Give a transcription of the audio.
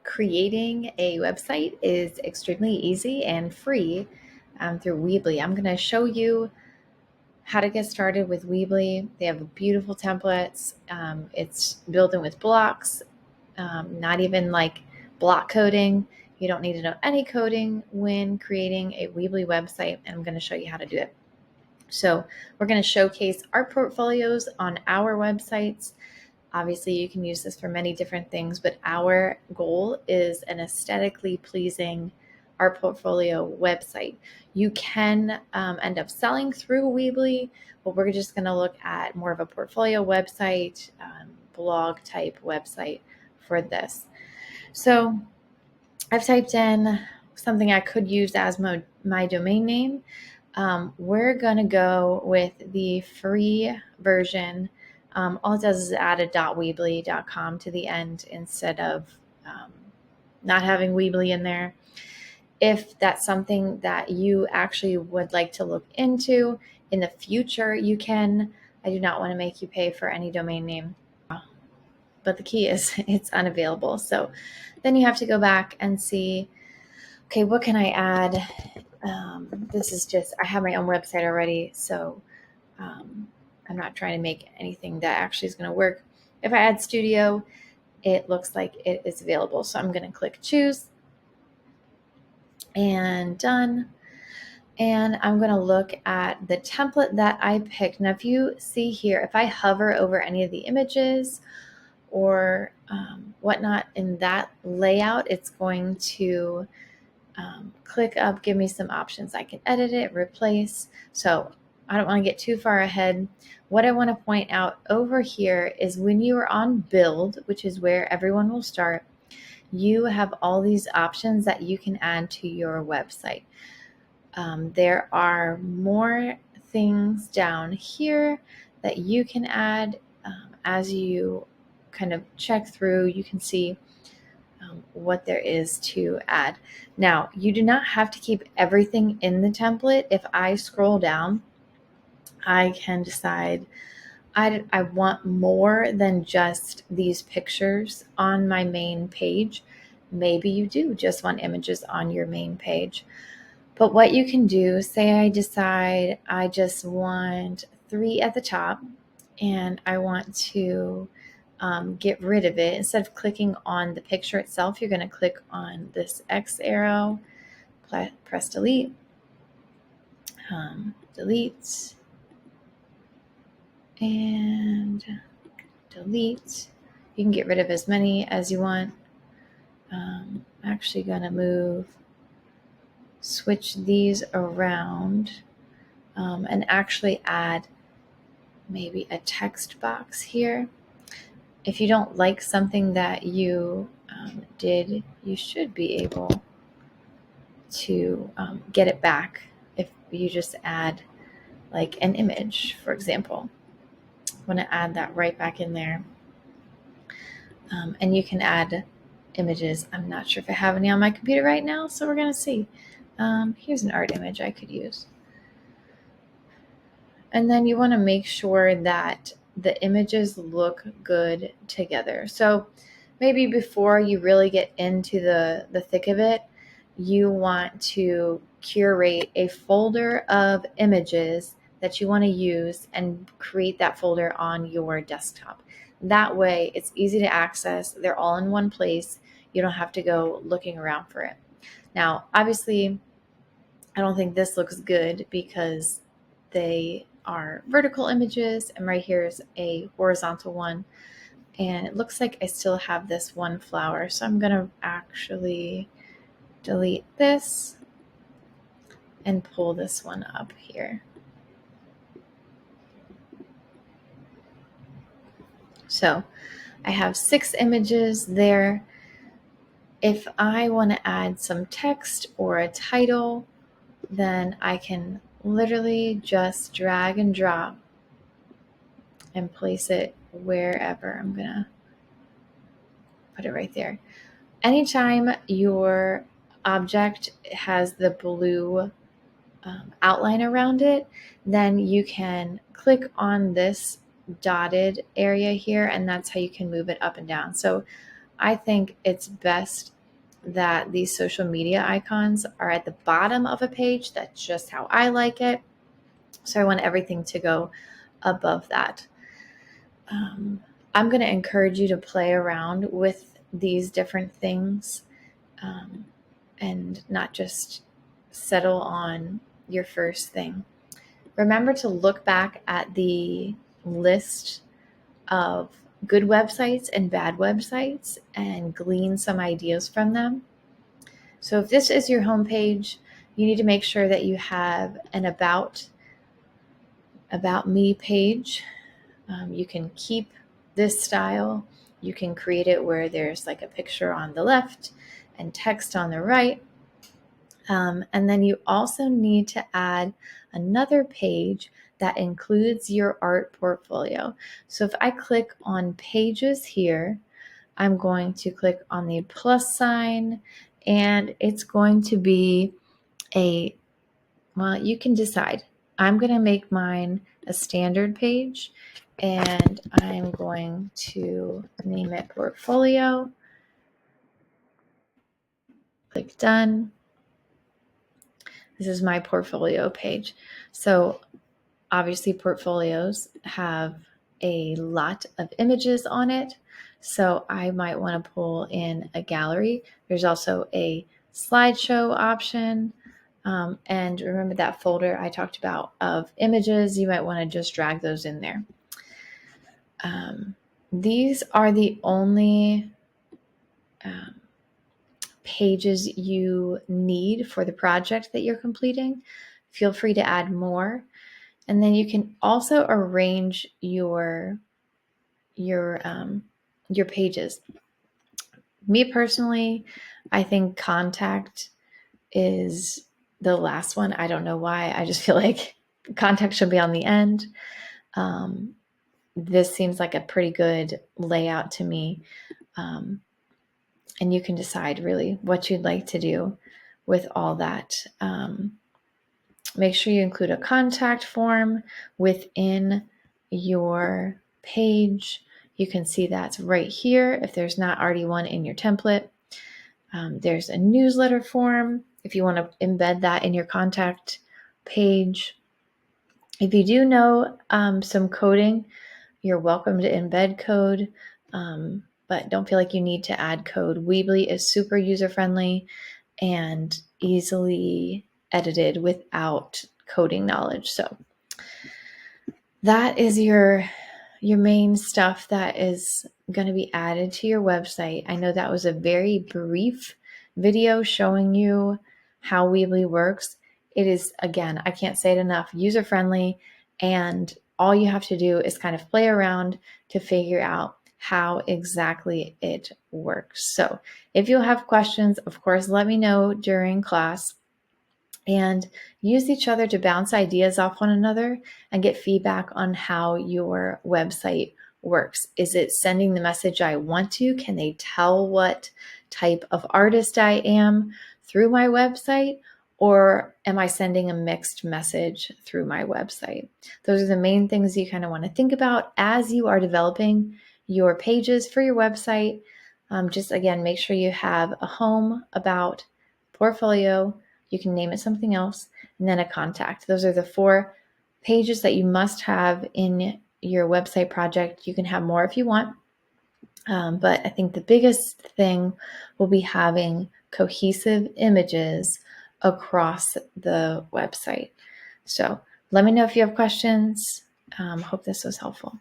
Creating a website is extremely easy and free through Weebly. I'm going to show you how to get started with Weebly. They have beautiful templates. It's building with blocks, not even like block coding. You don't need to know any coding when creating a Weebly website, and I'm going to show you how to do it. So we're going to showcase art portfolios on our websites. Obviously, you can use this for many different things, but our goal is an aesthetically pleasing art portfolio website. You can end up selling through Weebly, but we're just going to look at more of a portfolio website, blog type website for this. So I've typed in something I could use as my domain name. We're going to go with the free version. All it does is add a .weebly.com to the end instead of not having Weebly in there. If that's something that you actually would like to look into in the future, you can. I do not want to make you pay for any domain name, but the key is it's unavailable. So then you have to go back and see, okay, what can I add? This is just, I have my own website already, so I'm not trying to make anything that actually is going to work. If I add studio, it looks like it is available. So I'm going to click choose and done. And I'm going to look at the template that I picked. Now, if you see here, if I hover over any of the images or whatnot in that layout, it's going to click up, give me some options. I can edit it, replace. So I don't want to get too far ahead. What I want to point out over here is when you are on build, which is where everyone will start, you have all these options that you can add to your website. There are more things down here that you can add as you kind of check through. You can see what there is to add. Now, you do not have to keep everything in the template. If I scroll down, I can decide I want more than just these pictures on my main page. Maybe you do just want images on your main page. But what you can do, say I decide I just want 3 at the top and I want to get rid of it. Instead of clicking on the picture itself, you're going to click on this X arrow, press delete, delete, and delete. You can get rid of as many as you want. I'm actually going to switch these around and actually add maybe a text box here. If you don't like something that you did, you should be able to get it back if you just add like an image, for example. I want to add that right back in there. And you can add images. I'm not sure if I have any on my computer right now, so we're going to see. Here's an art image I could use. And then you want to make sure that the images look good together. So maybe before you really get into the thick of it, you want to curate a folder of images that you want to use and create that folder on your desktop. That way it's easy to access. They're all in one place. You don't have to go looking around for it. Now, obviously, I don't think this looks good because they are vertical images, and right here is a horizontal one. And it looks like I still have this one flower. So I'm going to actually delete this and pull this one up here. So I have 6 images there. If I want to add some text or a title, then I can literally just drag and drop and place it wherever. I'm going to put it right there. Anytime your object has the blue outline around it, then you can click on this dotted area here, and that's how you can move it up and down. So I think it's best that these social media icons are at the bottom of a page. That's just how I like it. So I want everything to go above that. I'm going to encourage you to play around with these different things, and not just settle on your first thing. Remember to look back at the list of good websites and bad websites and glean some ideas from them. So if this is your homepage, you need to make sure that you have an about me page. You can keep this style. You can create it where there's like a picture on the left and text on the right. And then you also need to add another page that includes your art portfolio. So if I click on pages here, I'm going to click on the plus sign, and it's going to be well, you can decide. I'm going to make mine a standard page, and I'm going to name it portfolio. Click done. This is my portfolio page. So obviously portfolios have a lot of images on it. So I might want to pull in a gallery. There's also a slideshow option. And remember that folder I talked about of images, you might want to just drag those in there. These are the only pages you need for the project that you're completing. Feel free to add more. And then you can also arrange your pages. Me personally, I think contact is the last one. I don't know why. I just feel like contact should be on the end. This seems like a pretty good layout to me. And you can decide really what you'd like to do with all that. Make sure you include a contact form within your page. You can see that's right here if there's not already one in your template. There's a newsletter form if you want to embed that in your contact page. If you do know some coding, you're welcome to embed code, but don't feel like you need to add code. Weebly is super user-friendly and easily edited without coding knowledge. So that is your main stuff that is going to be added to your website. I know that was a very brief video showing you how Weebly works. It is, again, I can't say it enough, user-friendly, and all you have to do is kind of play around to figure out how exactly it works. So if you have questions, of course, let me know during class, and use each other to bounce ideas off one another and get feedback on how your website works. Is it sending the message I want to? Can they tell what type of artist I am through my website? Or am I sending a mixed message through my website? Those are the main things you kind of want to think about as you are developing your pages for your website. Just again, make sure you have a home, about, portfolio. You can name it something else, and then a contact. Those are the 4 pages that you must have in your website project. You can have more if you want, but I think the biggest thing will be having cohesive images across the website. So let me know if you have questions. Hope this was helpful.